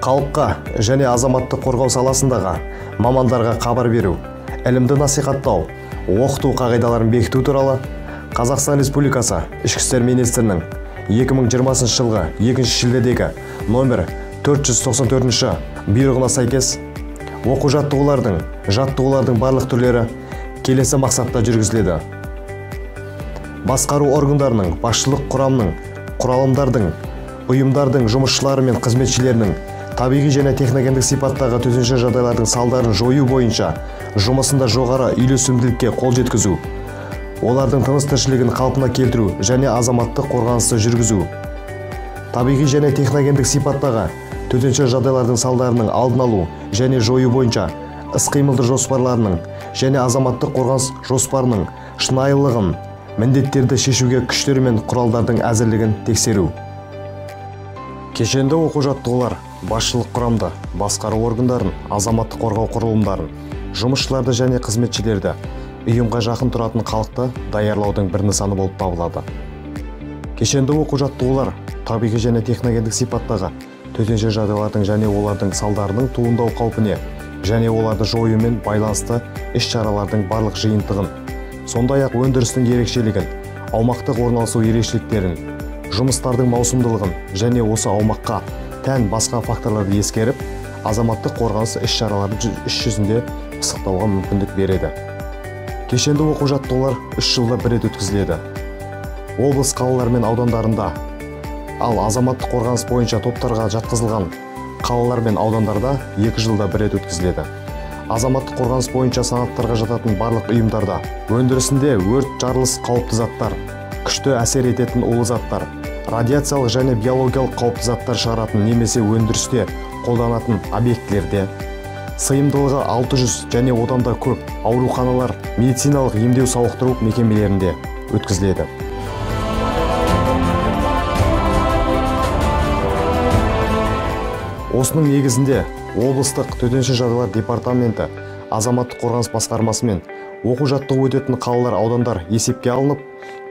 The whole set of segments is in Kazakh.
халыққа және азаматтық қорғау саласындағы мамандарға хабар беру, ілімді насихаттау, оқыту қағидаларын бекіту туралы Қазақстан Республикасы Ішкі істер министрінің 2020 жылғы 2 шілдедегі номер 494 бұйрығына сәйкес оқу-жаттығулардың барлық түрлері келесі мақсатта жүргізіледі. Басқару органдарының, басшылық құрамның, құралымдардың, ұйымдардың жұмысшылары мен қызметшілерінің табиғи және техногендік сипаттағы төтенше жағдайлардың салдарын жою бойынша жұмысында жоғары үйлесімділікке қол жеткізу, олардың тыныс-тіршілігін қалпына келтіру және азаматтық қорғанысты жүргізу, табиғи және техногендік сипаттағы төтенше жағдайлардың салдарының алдын алу және жою бойынша іс-қимылды жоспарларының және азаматтық қорғаныс жоспарының шынайылығын, міндеттерді шешуге күштер мен құралдардың әзірлігін тексеру. Кешенді оқу-жаттығулар басшылық құрамды, басқару органдарын, азаматтық қорғау құрылымдарын, жұмысшыларды және қызметшілерді, ұйымға жақын тұратын халықты даярлаудың бір нысаны болып табылады. Кешенді оқу-жаттығулар табиғи және техногендік сипаттағы төтенше жағдайлардың және олардың салдарының туындау қаупіне және оларды жоюмен байланысты іс-шаралардың барлық жиынтығын, сондай-ақ өндірістің ерекшелігін, аумақтық орналасу ерекшеліктерін, жұмыстардың маусымдылығын және осы аумаққа тән басқа факторларды ескеріп, азаматтық қорғаныс іс-шараларын іс жүзінде пысықтауға мүмкіндік береді. Кешенді оқу-жаттығулар 3 жылда бір рет өткізіледі. Облыс қалалар мен аудандарында, ал азаматтық қорғаныс бойынша топтарға жатқызылған қалалар мен аудандарда 2 жылда бір рет өткізіледі. Азаматтық қорғаныс бойынша санаттарға жататын барлық ұйымдарда өндірісінде өрт, жарылыс, қауіпті заттар, күшті әсер ететін улы заттар, радиациялық және биологиялық қауіпті заттар шығаратын немесе өндірісте қолданатын объектілерде, сыйымдылығы 600 және одан да көп ауруханалар, медициналық емдеу сауықтыру мекемелерінде өткізіледі. Осының негізінде облыстық төтенше жағдайлар департаменті, азаматтық қорғаныс басқармасы мен оқу-жаттығу өтетін қалалар, аудандар есепке алынып,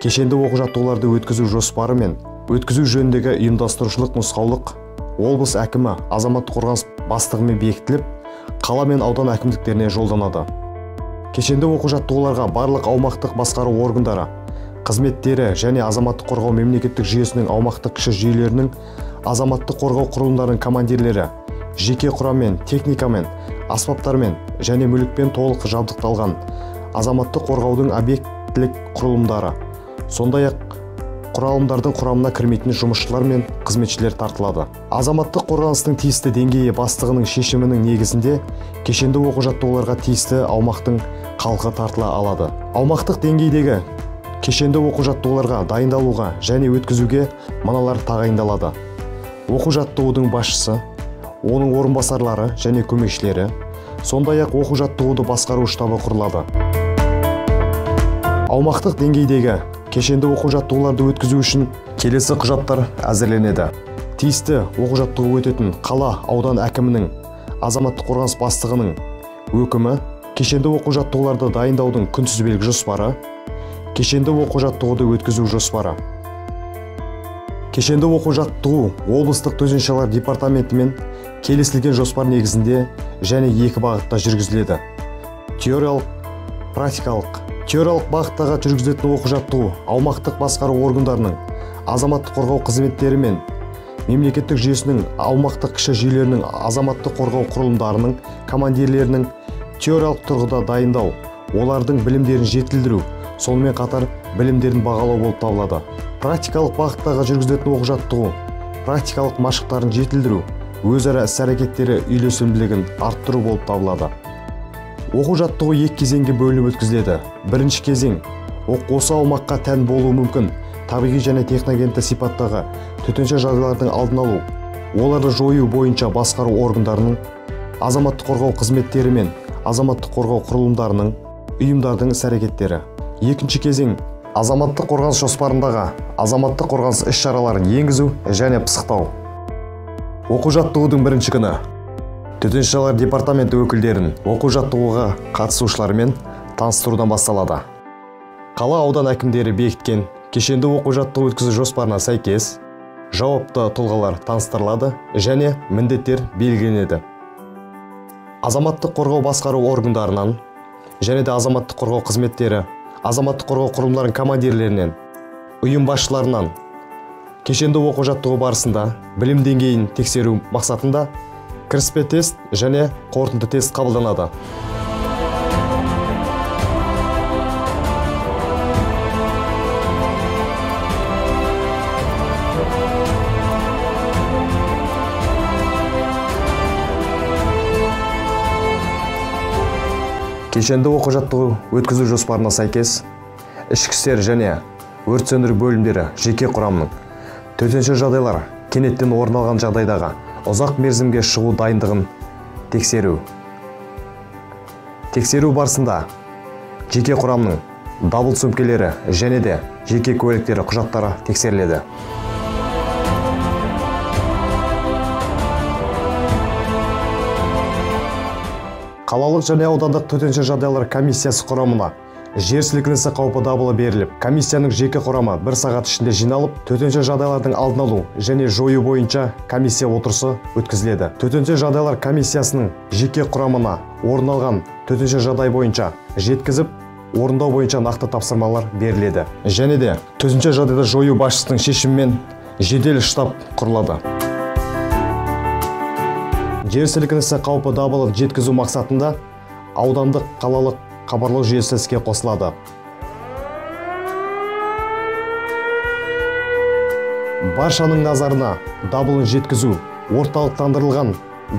кешенді оқу-жаттығуларды өткізу жоспары мен өткізу жөніндегі ұйымдастырушылық нұсқаулық облыс әкімі, азаматтық қорғаныс бастығымен бекітіліп, қала мен аудан әкімдіктеріне жолданады. Кешенді оқу-жаттығуларға барлық аумақтық басқару органдары, қызметтері және азаматтық қорғау мемлекеттік жүйесінің аумақтық кіші жүйелерінің азаматтық қорғау құрылымдарының командирлері, жеке құраммен, техникамен, аспаптармен және мүлікпен толық жабдықталған азаматтық қорғаудың объектілік құрылымдары, сондай-ақ құралымдардың құрамына кірмейтін жұмысшылар мен қызметшілер тартылады. Азаматтық қорғаныстың тиісті деңгейі бастығының шешімінің негізінде кешенді оқу-жаттығуларға тиісті аумақтың халқы тартыла алады. Аумақтық деңгейдегі кешенді оқу-жаттығуларға дайындалуға және өткізуге мыналар тағайындалады. Оқу-жаттығудың басшысы, оның орынбасарлары және көмекшілері, сондай-ақ оқу-жаттығуды басқару штабы құрылады. Аумақтық деңгейдегі кешенді оқу-жаттығуларды өткізу үшін келесі құжаттар әзірленеді. Тиісті оқу-жаттығу өтетін қала, аудан әкімінің, азаматтық қорғаныс бастығының өкімі, кешенді оқу-жаттығуларды дайындаудың күнтізбелік жоспары, кешенді оқу-жаттығуды өткізу жоспары. Кешенді оқу-жаттығу облыстық төтенше жағдайлар департаментімен келісілген жоспар негізінде және 2 бағытта жүргізіледі. Теориялық, практикалық. Теориялық бағыттағы жүргізілетін оқу-жаттығу аумақтық басқару органдарының, азаматтық қорғау қызметтері мен мемлекеттік жүйесінің аумақтық кіші жүйелерінің азаматтық қорғау құрылымдарының командирлерінің теориялық тұрғыда дайындау, олардың білімдерін жетілдіру, сонымен қатар білімдерін бағалау болып табылады. Практикалық бағыттағы жүргізілетін оқу-жаттығу практикалық машықтарын жетілдіру, өзара іс-әрекеттері үйлесімділігін арттыру болып табылады. Оқу-жаттығу 2 кезеңге бөлініп өткізіледі. Бірінші кезең осы аумаққа тән болуы мүмкін табиғи және техногендік сипаттағы төтенше жағдайлардың алдын алу, оларды жою бойынша басқару органдарының, азаматтық қорғау қызметтері мен азаматтық қорғау құрылымдарының, ұйымдардың іс-әрекеттері. Екінші кезең азаматтық қорғаныс жоспарындағы азаматтық қорғаныс іс-шараларын енгізу және пысықтау. Оқу-жаттығудың бірінші күні төтенше жағдайлар департаменті өкілдерін оқу-жаттығуға қатысушылармен таныстырудан басталады. Қала, аудан әкімдері бекіткен кешенді оқу-жаттығу өткізу жоспарына сәйкес жауапты тұлғалар таныстырылады және міндеттер белгіленеді. Азаматтық қорғау басқару органдарынан және де азаматтық қорғау қызметтері, азаматтық қорғау құрылымдарының командирлерінен, ұйым басшыларынан кешенді оқу-жаттығу барысында білім деңгейін тексеру мақсатында кіріспе тест және қорытынды тест қабылданады. Кешенді оқу-жаттығу өткізу жоспарына сәйкес, ішкі істер және өрт сөндіру бөлімдері жеке құрамның төтенше жағдайлар кенеттен орын алған жағдайдағы ұзақ мерзімге шығу дайындығын тексеру. Тексеру барысында жеке құрамның дабыл сөмкелері және де жеке куәліктері құжаттары тексеріледі. Қалалық және аудандық төтенше жағдайлар комиссиясы құрамына жер сілкінісі қаупі дабылы беріліп, комиссияның жеке құрамы 1 сағат ішінде жиналып, төтенше жағдайлардың алдын алу және жою бойынша комиссия отырысы өткізіледі. Төтенше жағдайлар комиссиясының жеке құрамына орын алған төтенше жағдай бойынша жеткізіп, орындау бойынша нақты тапсырмалар беріледі. Және де төтенше жағдайды жою басшысының шешімімен жедел штаб құрылады. Жер сілкінісі қаупі дабылын жеткізу мақсатында аудандық қалалық хабарлау жүйесі іске қосылады. Баршаның назарына дабылын жеткізу орталықтандырылған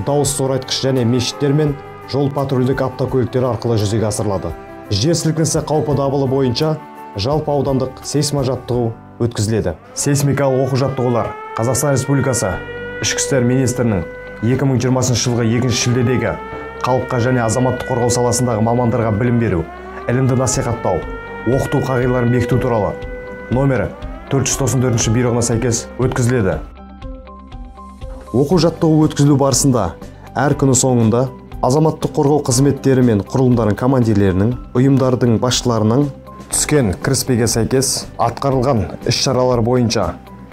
дауыс зорайтқыш және мешіттер мен жол патрульдік автокөліктері арқылы жүзеге асырылады. Жер сілкінісі қаупі дабылы бойынша жалпы аудандық сейсможаттығу өткізіледі. Сейсмикалық оқу-жаттығулар Қазақстан Республикасы Ішкі істер министрінің 2020 жылғы 2 шілдедегі халыққа және азаматтық қорғау саласындағы мамандарға білім беру, ілімді насихаттау, оқыту қағидаларын бекіту туралы номері 494 бұйрығына сәйкес өткізіледі. Оқу-жаттығу өткізілу барысында әр күні соңында азаматтық қорғау қызметтері мен құрылымдардың командирлерінің, ұйымдардың басшыларының түскен кіріспеге сәйкес атқарылған іс-шаралар бойынша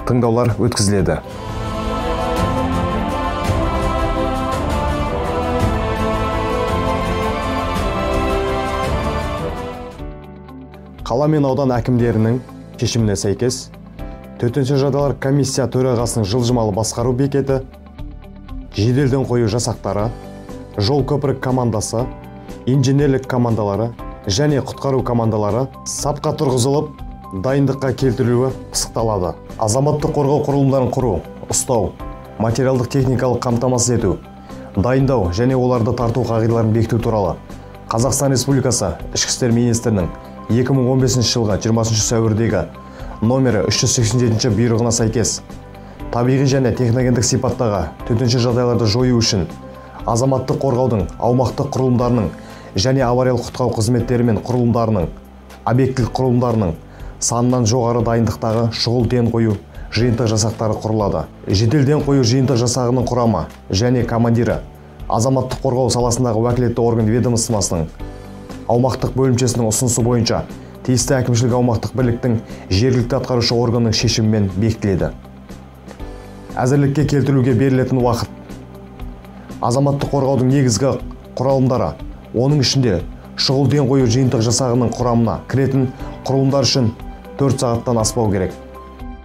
тыңдаулар өткізіледі. Қала мен аудан әкімдерінің шешіміне сәйкес, төтенше жағдайлар комиссия төрағасының жылжымалы басқару бекеті, жеделден қою жасақтары, жол көпірік командасы, инженерлік командалары және құтқару командалары сапқа тұрғызылып, дайындыққа келтірілуі пысықталады. Азаматтық қорғау құрылымдарын құру, ұстау, материалдық техникалық қамтамасыз ету, дайындау және оларды тарту қағидаларын бекіту туралы Қазақстан Республикасы Ішкі істер министрінің 2015 жылғы 20 сәуірдегі номері 387 бұйрығына сәйкес табиғи және техногендік сипаттағы төтенше жағдайларды жою үшін азаматтық қорғаудың аумақтық құрылымдарының және авариялық құтқару қызметтері мен құрылымдарының, объектілік құрылымдарының санынан жоғары дайындықтағы шұғыл ден қою жиынтық жасақтары құрылады. Жедел ден қою жиынтық жасағының құрамы және командирі азаматтық қорғау саласындағы уәкілетті орган ведомствосының аумақтық бөлімшесінің ұсынысы бойынша тиісті әкімшілік аумақтық бірліктің жергілікті атқарушы органның шешімімен бекітіледі. Әзірлікке келтірілуге берілетін уақыт. Азаматтық қорғаудың негізгі құралымдары, оның ішінде шұғыл ден қою жиынтық жасағының құрамына кіретін құрылымдар үшін 4 сағаттан аспау керек.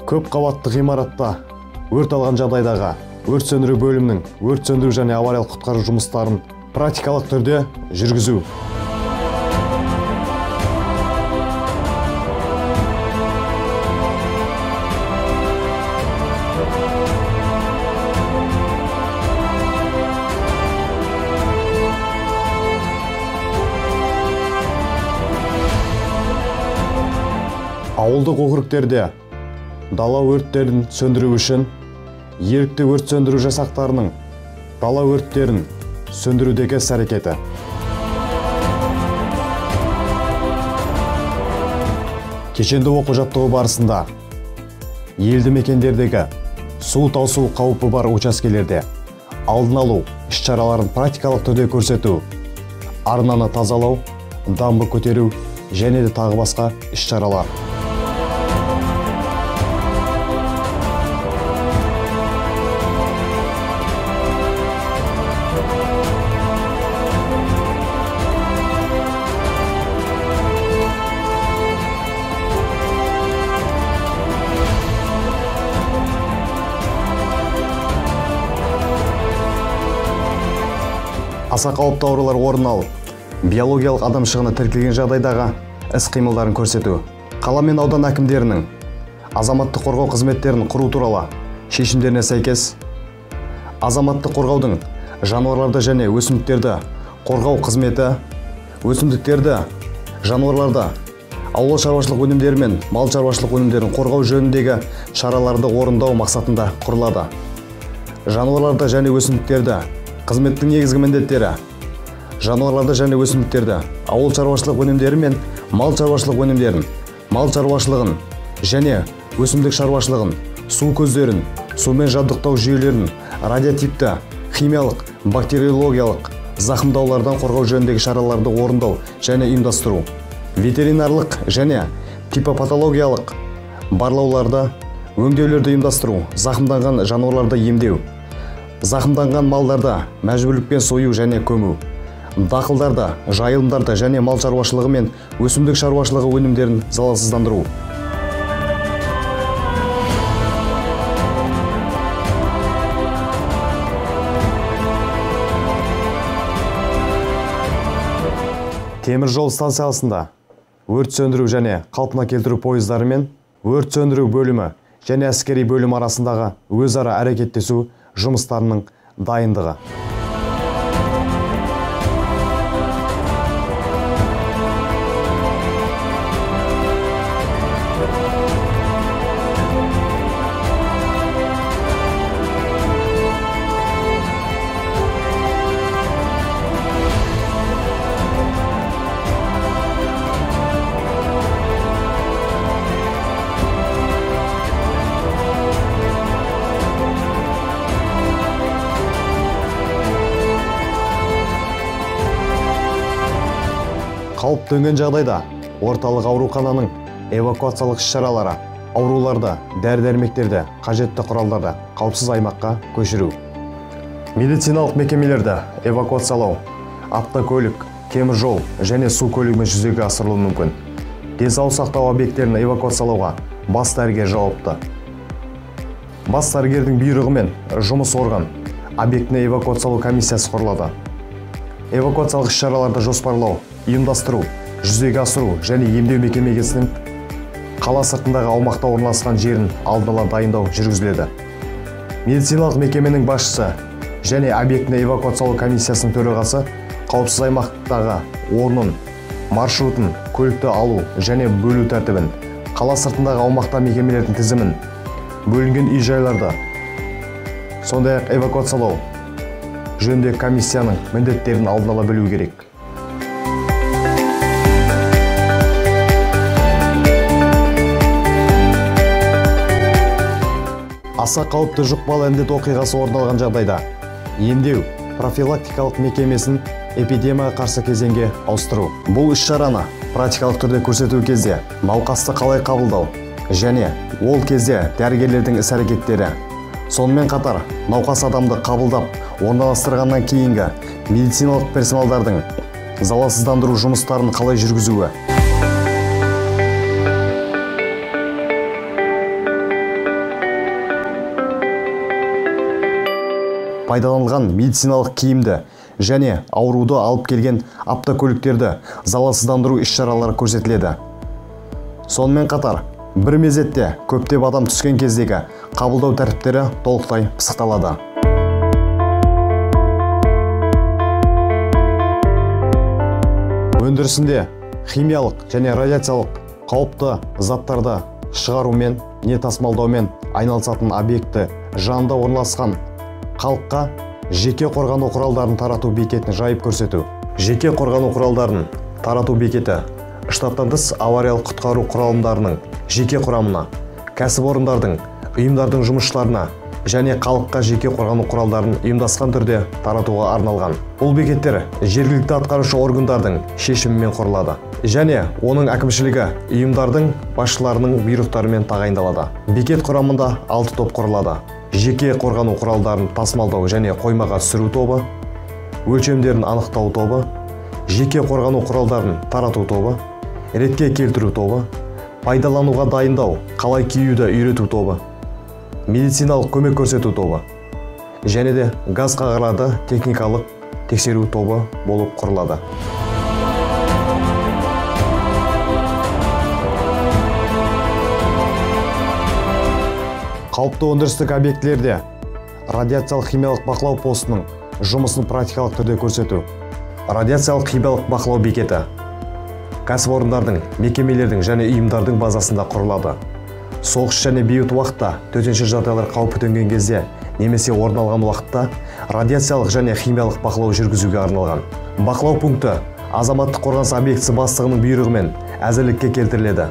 Көп қабатты ғимаратта өрт алған жағдайдағы өрт сөндіру бөлімінің өрт сөндіру және авариялық құтқару жұмыстарын практикалық түрде жүргізу. Ауылдық округтерде дала өрттерін сөндіру үшін ерікті өрт сөндіру жасақтарының дала өрттерін сөндірудегі іс-әрекеті. Кешенді оқу-жаттығу барысында елді мекендердегі су тасу қаупі бар учаскелерде алдын алу іс-шараларын практикалық түрде көрсету, арнаны тазалау, дамбы көтеру және де тағы басқа іс-шаралар. аса қауіпті аурулар орын алып, биологиялық адам шығыны тіркелген жағдайдағы іс-қимылдарын көрсету. Қала мен аудан әкімдерінің азаматтық қорғау қызметтерін құру туралы шешімдеріне сәйкес, азаматтық қорғаудың жануарларды және өсімдіктерді қорғау қызметі өсімдіктерді, жануарларды, ауыл шаруашылық өнімдері мен мал шаруашылық өнімдерін қорғау жөніндегі шараларды орындау мақсатында құрылады. Жануарларды және өсімдіктерді қызметтің негізгі міндеттері: жануарларды және өсімдіктерді, ауыл шаруашылық өнімдері мен мал шаруашылық өнімдерін, мал шаруашылығын және өсімдік шаруашылығын, су көздерін, сумен жабдықтау жүйелерін, радиоактивті, химиялық, бактериологиялық зақымдаулардан қорғау жөніндегі шараларды орындау және ұйымдастыру, ветеринарлық және типопатологиялық барлауларды, өңдеулерді ұйымдастыру, зақымданған жануарларды емдеу, зақымданған малдарды мәжбүрлікпен сою және көму, дақылдарды, жайылымдарды және мал шаруашылығы мен өсімдік шаруашылығы өнімдерін залалсыздандыру. Темір жол станциясында өрт сөндіру және қалпына келтіру пойыздары мен өрт сөндіру бөлімі және әскери бөлім арасындағы өзара әрекеттесу жұмыстарының дайындығы. Қауіп төнген жағдайда орталық аурухананың эвакуациялық іс-шаралары, ауруларды, дәрі-дәрмектерді, қажетті құралдарды қауіпсіз аймаққа көшіру. Медициналық мекемелерді эвакуациялау, автокөлік, темір жол және су көлігімен жүзеге асырылуы мүмкін. Денсаулық сақтау объекттерін эвакуациялауға бас дәрігер жауапты. Бас дәрігердің бұйрығымен жұмыс орган объектіне эвакуациялау комиссиясы құрылады. Эвакуациялық іс-шараларды жоспарлау, ұйымдастыру, жүзеге асыру және емдеу мекемесінің қала сыртындағы аумақта орналасқан жерін алдын ала дайындау жүргізіледі. Медициналық мекеменің басшысы және объектіне эвакуациялау комиссиясының төрағасы қауіпсіз аймақтағы орнын, маршрутын, көлікті алу және бөлу тәртібін, қала сыртындағы аумақта мекемелердің тізімін, бөлінген үй-жайларды, сондай-ақ эвакуациялау жөніндегі комиссияның міндеттерін алдын ала білу керек. Аса қауіпті жұқпалы індет оқиғасы орын алған жағдайда емдеу профилактикалық мекемесін эпидемияға қарсы кезеңге ауыстыру. Бұл іс-шараны практикалық түрде көрсету кезде науқасты қалай қабылдау және ол кезде дәрігерлердің іс-әрекеттері, сонымен қатар науқас адамды қабылдап орналастырғаннан кейінгі медициналық персоналдардың залалсыздандыру жұмыстарын қалай жүргізуі. Пайдаланылған медициналық киімді және ауруды алып келген автокөліктерді залалсыздандыру іс-шаралары көрсетіледі. Сонымен қатар, бір мезетте көптеп адам түскен кездегі қабылдау тәртіптері толықтай пысықталады. Өндірісінде химиялық және радиациялық қауіпті заттарды шығарумен не тасымалдаумен айналысатын объекті жанында орналасқан халыққа жеке қорғану құралдарын тарату бекетін жайып көрсету. Жеке қорғану құралдарын тарату бекеті штаттан тыс авариялық құтқару құралымдарының жеке құрамына, кәсіпорындардың, ұйымдардың жұмысшыларына және халыққа жеке қорғану құралдарын ұйымдасқан түрде таратуға арналған. Бұл бекеттер жергілікті атқарушы органдардың шешімімен құрылады және оның әкімшілігі ұйымдардың басшыларының бұйрықтарымен тағайындалады. Бекет құрамында 6 топ құрылады. Жеке қорғану құралдарын тасымалдау және қоймаға түсіру тобы, өлшемдерін анықтау тобы, жеке қорғану құралдарын тарату тобы, ретке келтіру тобы, пайдалануға дайындау, қалай киюді үйрету тобы, медициналық көмек көрсету тобы, және де газ қағарады техникалық тексерүү тобу болуп курулады. Калыптуу өндүрүстүк объектилерде радиациялык химиялык бакылоо постунун жұмысын практикалык түрдө көрсөтүү. Радиациялык химиялык бакылоо бекети кәсіпорындардың, мекемелердің және ұйымдардың базасында құрылады. Соғыс және бейбіт уақытта төтенше жағдайлар қаупі төнген кезде немесе орын алған уақытта радиациялық және химиялық бақылау жүргізуге арналған. Бақылау пункті азаматтық қорғаныс объектісі бастығының бұйрығымен әзірлікке келтіріледі.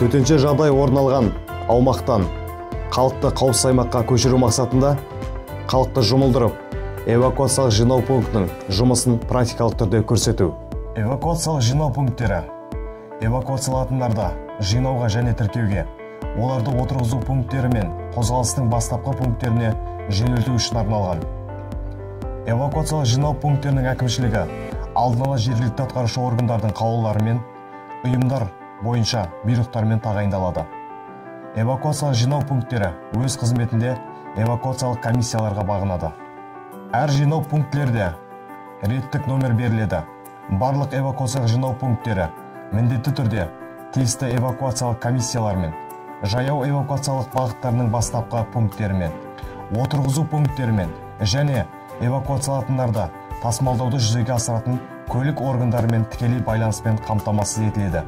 Төтенше жағдай орын алған аумақтан халықты қауіпсіз аймаққа көшіру мақсатында халықты жұмылдырып, эвакуациялық жинау пунктінің жұмысын практикалық түрде көрсету. Эвакуациялық жинау пункттері эвакуациялатындарды жинауға және тіркеуге, оларды отырғызу пункттері мен қозғалыстың бастапқы пункттеріне жөнелту үшін арналған. Эвакуациялық жинау пункттерінің әкімшілігі алдын ала жергілікті атқарушы органдардың қаулылары мен ұйымдар бойынша бұйрықтармен тағайындалады. Эвакуациялық жинау пункттері өз қызметінде эвакуациялық комиссияларға бағынады. Әр жинау пункттерде реттік номер беріледі. Барлық эвакуациялық жинау пункттері міндетті түрде тиісті эвакуациялық комиссиялармен, жаяу эвакуациялық бағыттарының бастапқы пункттерімен, отырғызу пункттерімен және эвакуациялатындарды тасымалдауды жүзеге асыратын көлік органдарымен тікелей байланыспен қамтамасыз етіледі.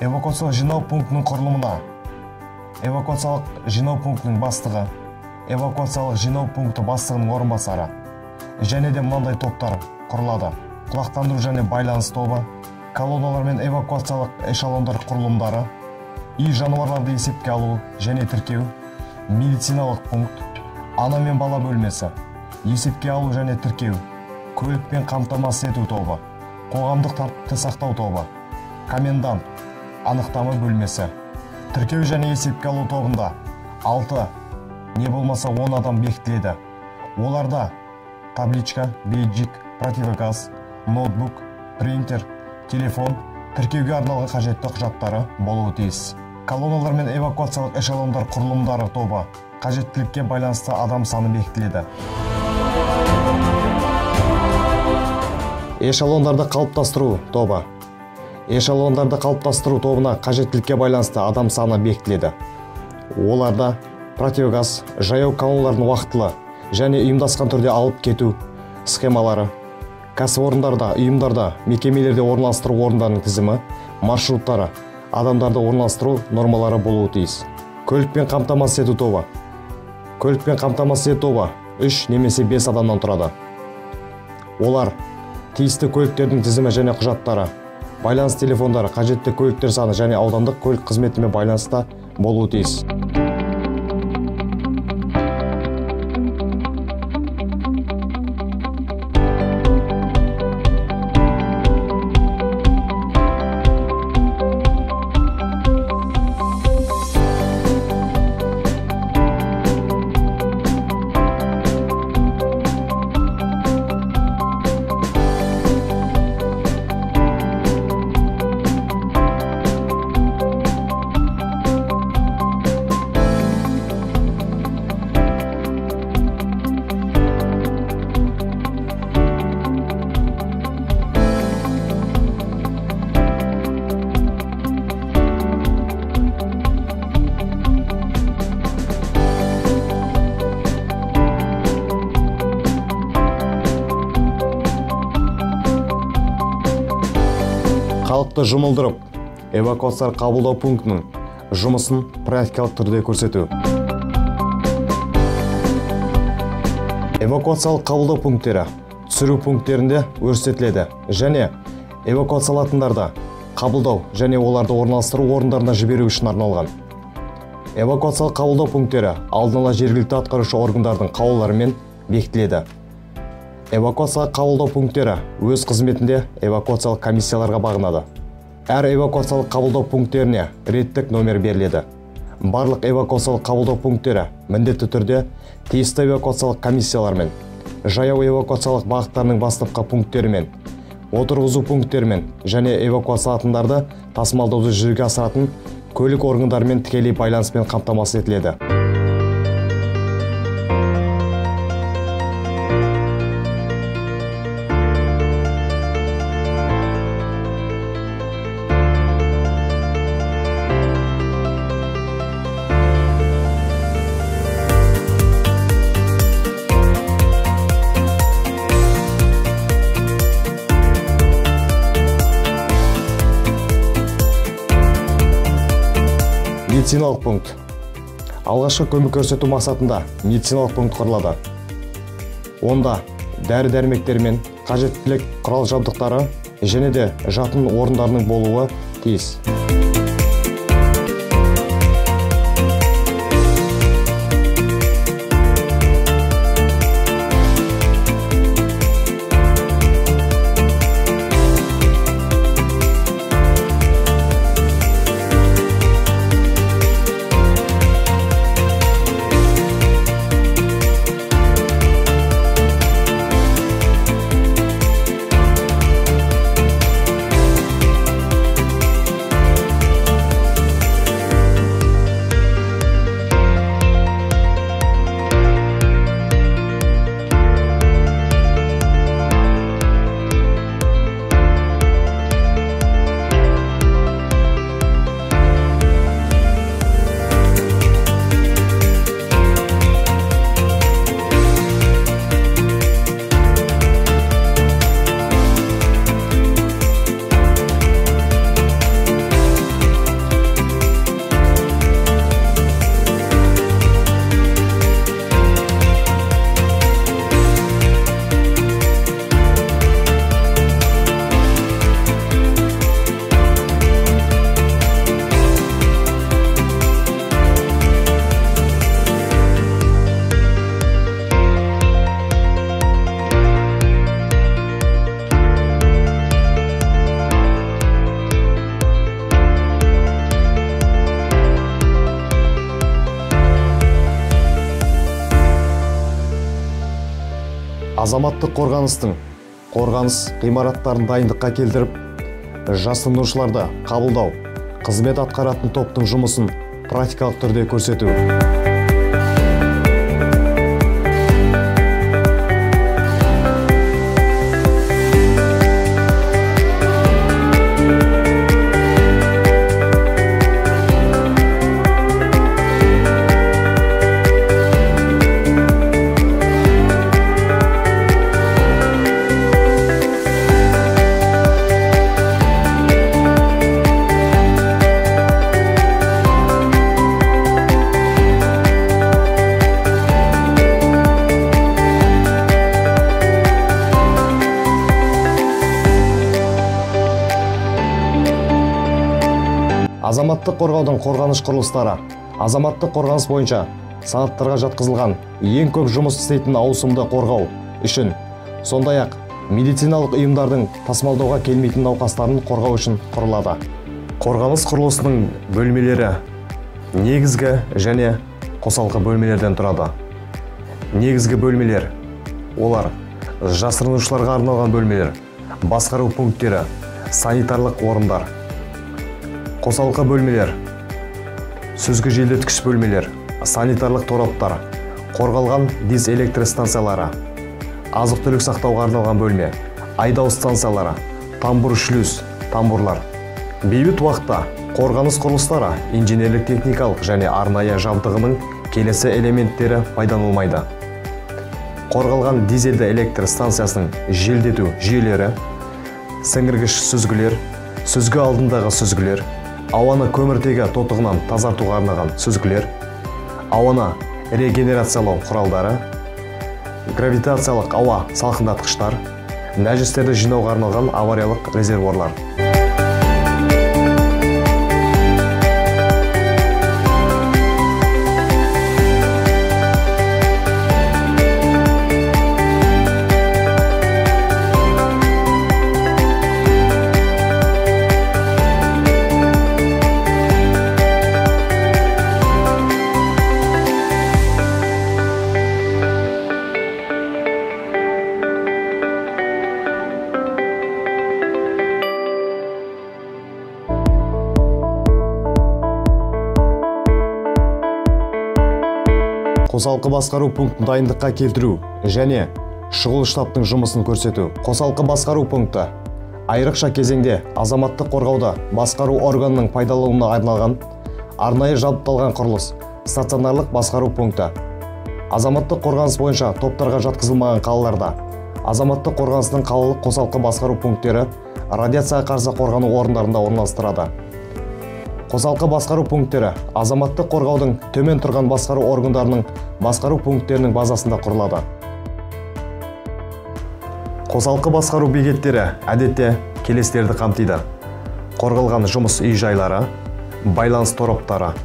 Эвакуациялық жинау пунктінің құрылымына эвакуациялық жинау пунктінің бастығы, эвакуациялық жинау пункті бастығының орынбасары және де мынандай топтар құрылады. Құлақтандыру және байланыс тобы, колонналар мен эвакуациялық эшелондар құрылымдары, үй жануарларды есепке алу және тіркеу, медициналық пункт, ана мен бала бөлмесі, есепке алу және тіркеу, көлікпен қамтамасыз ету тобы, қоғамдық тәртіпті сақтау тобы, комендант, анықтама бөлмесі. Тіркеу және есепке алу тобында 6, не болмаса 10 адам бекітіледі. Оларда табличка, бейджик, противогаз, ноутбук, принтер, телефон, тіркеуге арналған қажетті құжаттары болуы тиіс. Колонналар мен эвакуациялық эшелондар құрылымдары тобы қажеттілікке байланысты адам саны бекітіледі. Эшелондарды қалыптастыру тобы. Эшелондарды қалыптастыру тобына қажеттілікке байланысты адам саны бекітіледі. Оларда противогаз, жаяу колонналардың уақытылы және ұйымдасқан түрде алып кету схемалары, кәсіпорындарда, ұйымдарда, мекемелерде орналастыру орындарының тізімі, маршруттары, адамдарды орналастыру нормалары болуы тиіс. Көлікпен қамтамасыз ету тобы. Көлікпен қамтамасыз ету тобы 3 немесе 5 адамнан тұрады. Олар тиісті көліктердің тізімі және құжаттары, байланыс телефондары, қажетті көліктер саны және аудандық көлік қызметімен байланыста болуы тиіс. Халықты жұмылдырып, эвакуациялар қабылдау пунктінің жұмысын практикалық түрде көрсету. Эвакуациялық қабылдау пункттері түсіру пункттерінде көрсетіледі және эвакуациялатындарды қабылдау және оларды орналастыру орындарына жіберу үшін арналған. Эвакуациялық қабылдау пункттері алдын ала жергілікті атқарушы органдардың қаулыларымен бекітіледі. Эвакуациялық қабылдау пункттері өз қызметінде эвакуациялық комиссияларға бағынады. Әр эвакуациялық қабылдау пункттеріне реттік номер беріледі. Барлық эвакуациялық қабылдау пункттері міндетті түрде тиісті эвакуациялық комиссиялармен, жаяу эвакуациялық бағыттарының бастапқы пункттерімен, отырғызу пункттері және эвакуациялайтындарды тасымалдауды жүзеге асыратын көлік органдарымен тікелей байланыспен қамтамасыз етіледі. Медициналық пункт. Алғашқы көмек көрсету мақсатында медициналық пункт құрылады. Онда дәрі-дәрмектер мен қажеттілік құрал-жабдықтары және де жатын орындарының болуы тиіс. Азаматтық қорғаныс ғимараттарын дайындыққа келтіріп, жасырынушыларды қабылдау, қызмет атқаратын топтың жұмысын практикалық түрде көрсету. Азаматтық қорғаудың қорғаныш құрылыстары. Азаматтық қорғаныс бойынша санаттарға жатқызылған ең көп жұмыс істейтін ауысымды қорғау үшін, сондай-ақ медициналық ұйымдардың тасымалдауға келмейтін науқастарын қорғау үшін құрылады. Қорғаныс құрылысының бөлмелері негізгі және қосалқы бөлмелерден тұрады. Негізгі бөлмелер олар жасырынушыларға арналған бөлмелер, басқару пункттері, санитарлық орындар. Қосалқы бөлмелер, сүзгі желдеткіш бөлмелер, санитарлық тораптар, қорғалған дизэлектр станциялары, азық-түлік сақтауға арналған бөлме, айдау станциялары, тамбур-шлюз, тамбурлар. Бейбіт уақытта қорғаныс құрылыстары инженерлік техникалық және арнайы жабдығының келесі элементтері пайдаланылмайды. Қорғалған дизельді электр станциясының желдету жүйелері, сіңіргіш сүзгілер, сүзгі алдындағы сүзгілер, ауаны көміртегі тотығынан тазартуға арналған сүзгілер, ауаны регенерациялау құралдары, гравитациялық ауа салқындатқыштар, нәжістерді жинауға арналған авариялық резервуарлар. қосалқы басқару пунктін дайындыққа келтіру және шұғыл штабтың жұмысын көрсету. Қосалқы басқару пункті айрықша кезеңде азаматтық қорғауда басқару органының пайдалануына арналған арнайы жабдықталған құрылыс. Стационарлық басқару пункті азаматтық қорғаныс бойынша топтарға жатқызылмаған қалаларда азаматтық қорғанысының қалалық қосалқы басқару пункттері радиацияға қарсы қорғану орындарында орналастырады. Қосалқы басқару пункттері азаматтық қорғаудың төмен тұрған басқару органдарының басқару пункттерінің базасында құрылады. Қосалқы басқару бекеттері әдетте келесілерді қамтиды: қорғалған жұмыс үй-жайлары, байланыс тораптары,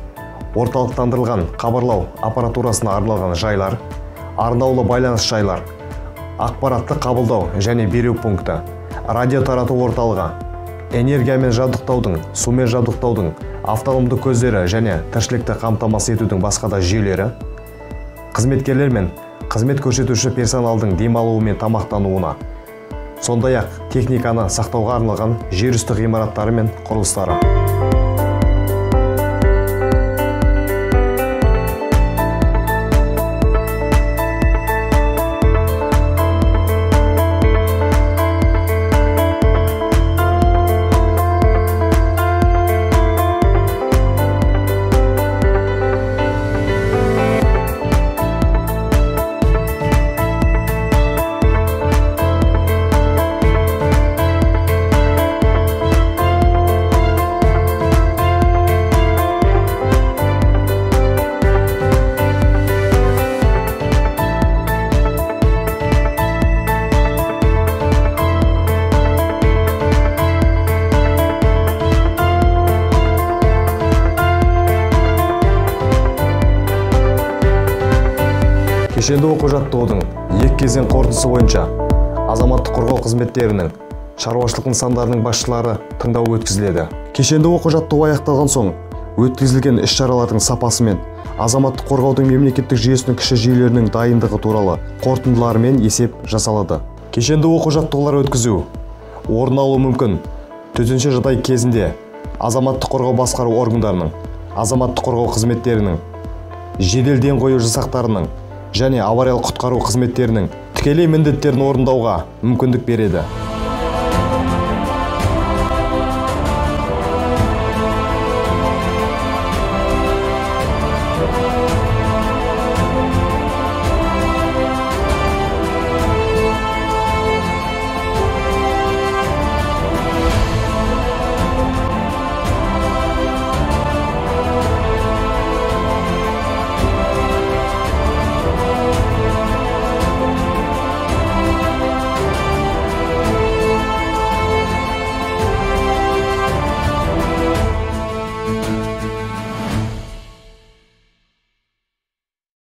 орталықтандырылған хабарлау аппаратурасына арналған жайлар, арнаулы байланыс жайлар, ақпаратты қабылдау және беру пункті, радио тарату орталығы, энергиямен жабдықтаудың, сумен жабдықтаудың автономды көздері және тіршілікті қамтамасыз етудің басқа да жүйелері, қызметкерлер мен қызмет көрсетуші персоналдың демалуы мен тамақтануына, сондай-ақ техниканы сақтауға арналған жерүсті ғимараттары мен құрылыстары. Кешенді оқу-жаттығудың екі кезең қорытындысы бойынша азаматтық қорғау қызметтерінің шаруашылық нысандарының басшылары тыңдау өткізіледі. Кешенді оқу-жаттығу аяқталған соң өткізілген іс-шаралардың сапасы мен азаматтық қорғаудың мемлекеттік жүйесінің кіші жүйелерінің дайындығы туралы қорытындыларымен есеп жасалады. Кешенді оқу-жаттығулар өткізу орын алуы мүмкін төтенше жағдай кезінде азаматтық қорғау басқару органдарының, азаматтық қорғау қызметтерінің, жедел ден қою жасақтарының және авариялық құтқару қызметтерінің тікелей міндеттерін орындауға мүмкіндік береді.